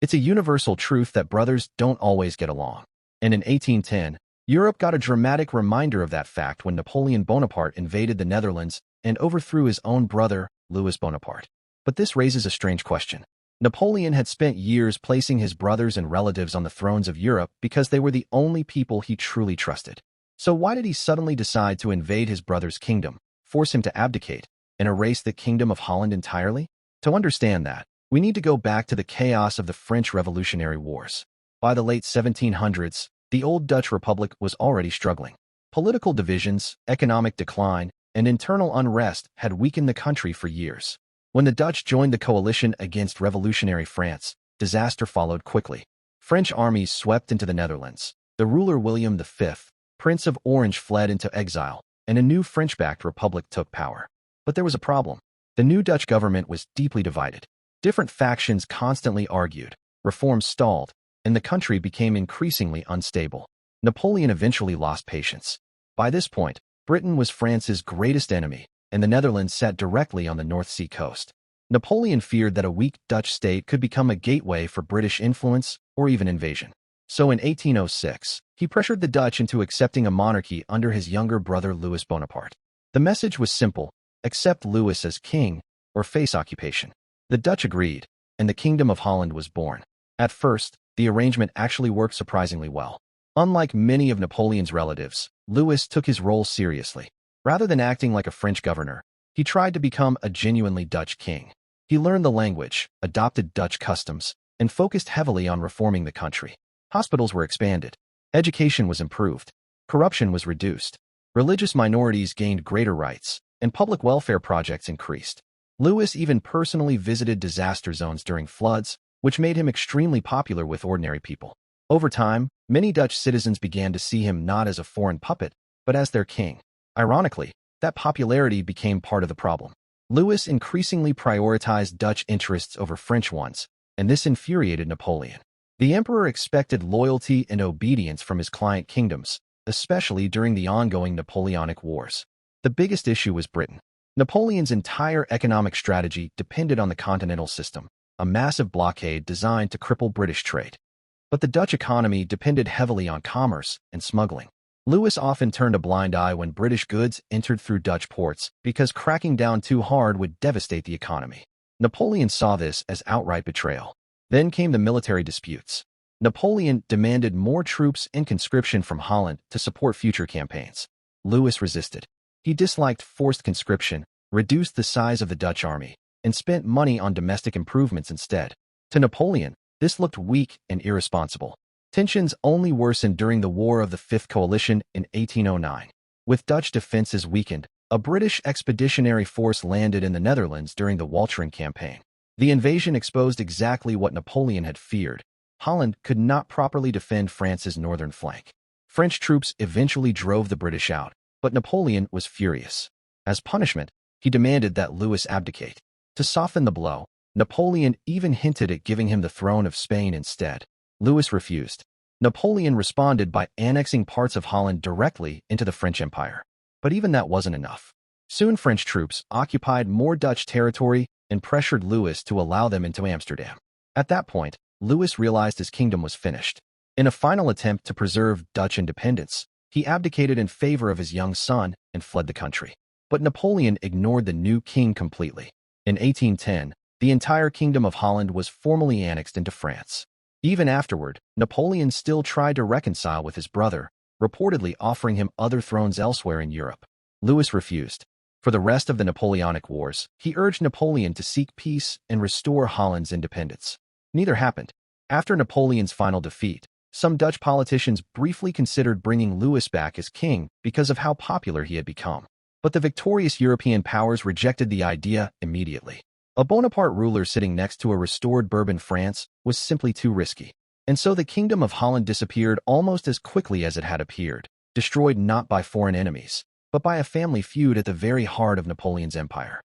It's a universal truth that brothers don't always get along. And in 1810, Europe got a dramatic reminder of that fact when Napoleon Bonaparte invaded the Netherlands and overthrew his own brother, Louis Bonaparte. But this raises a strange question. Napoleon had spent years placing his brothers and relatives on the thrones of Europe because they were the only people he truly trusted. So why did he suddenly decide to invade his brother's kingdom, force him to abdicate, and erase the Kingdom of Holland entirely? To understand that, we need to go back to the chaos of the French Revolutionary Wars. By the late 1700s, the old Dutch Republic was already struggling. Political divisions, economic decline, and internal unrest had weakened the country for years. When the Dutch joined the coalition against revolutionary France, disaster followed quickly. French armies swept into the Netherlands. The ruler William V, Prince of Orange, fled into exile, and a new French-backed republic took power. But there was a problem. The new Dutch government was deeply divided. Different factions constantly argued, reforms stalled, and the country became increasingly unstable. Napoleon eventually lost patience. By this point, Britain was France's greatest enemy, and the Netherlands sat directly on the North Sea coast. Napoleon feared that a weak Dutch state could become a gateway for British influence or even invasion. So in 1806, he pressured the Dutch into accepting a monarchy under his younger brother Louis Bonaparte. The message was simple: accept Louis as king or face occupation. The Dutch agreed, and the Kingdom of Holland was born. At first, the arrangement actually worked surprisingly well. Unlike many of Napoleon's relatives, Louis took his role seriously. Rather than acting like a French governor, he tried to become a genuinely Dutch king. He learned the language, adopted Dutch customs, and focused heavily on reforming the country. Hospitals were expanded. Education was improved. Corruption was reduced. Religious minorities gained greater rights, and public welfare projects increased. Louis even personally visited disaster zones during floods, which made him extremely popular with ordinary people. Over time, many Dutch citizens began to see him not as a foreign puppet, but as their king. Ironically, that popularity became part of the problem. Louis increasingly prioritized Dutch interests over French ones, and this infuriated Napoleon. The emperor expected loyalty and obedience from his client kingdoms, especially during the ongoing Napoleonic Wars. The biggest issue was Britain. Napoleon's entire economic strategy depended on the continental system, a massive blockade designed to cripple British trade. But the Dutch economy depended heavily on commerce and smuggling. Louis often turned a blind eye when British goods entered through Dutch ports because cracking down too hard would devastate the economy. Napoleon saw this as outright betrayal. Then came the military disputes. Napoleon demanded more troops and conscription from Holland to support future campaigns. Louis resisted. He disliked forced conscription, reduced the size of the Dutch army, and spent money on domestic improvements instead. To Napoleon, this looked weak and irresponsible. Tensions only worsened during the War of the Fifth Coalition in 1809. With Dutch defenses weakened, a British expeditionary force landed in the Netherlands during the Walcheren campaign. The invasion exposed exactly what Napoleon had feared. Holland could not properly defend France's northern flank. French troops eventually drove the British out, but Napoleon was furious. As punishment, he demanded that Louis abdicate. To soften the blow, Napoleon even hinted at giving him the throne of Spain instead. Louis refused. Napoleon responded by annexing parts of Holland directly into the French Empire. But even that wasn't enough. Soon French troops occupied more Dutch territory and pressured Louis to allow them into Amsterdam. At that point, Louis realized his kingdom was finished. In a final attempt to preserve Dutch independence, he abdicated in favor of his young son and fled the country. But Napoleon ignored the new king completely. In 1810, the entire Kingdom of Holland was formally annexed into France. Even afterward, Napoleon still tried to reconcile with his brother, reportedly offering him other thrones elsewhere in Europe. Louis refused. For the rest of the Napoleonic Wars, he urged Napoleon to seek peace and restore Holland's independence. Neither happened. After Napoleon's final defeat, some Dutch politicians briefly considered bringing Louis back as king because of how popular he had become. But the victorious European powers rejected the idea immediately. A Bonaparte ruler sitting next to a restored Bourbon France was simply too risky. And so the Kingdom of Holland disappeared almost as quickly as it had appeared, destroyed not by foreign enemies, but by a family feud at the very heart of Napoleon's empire.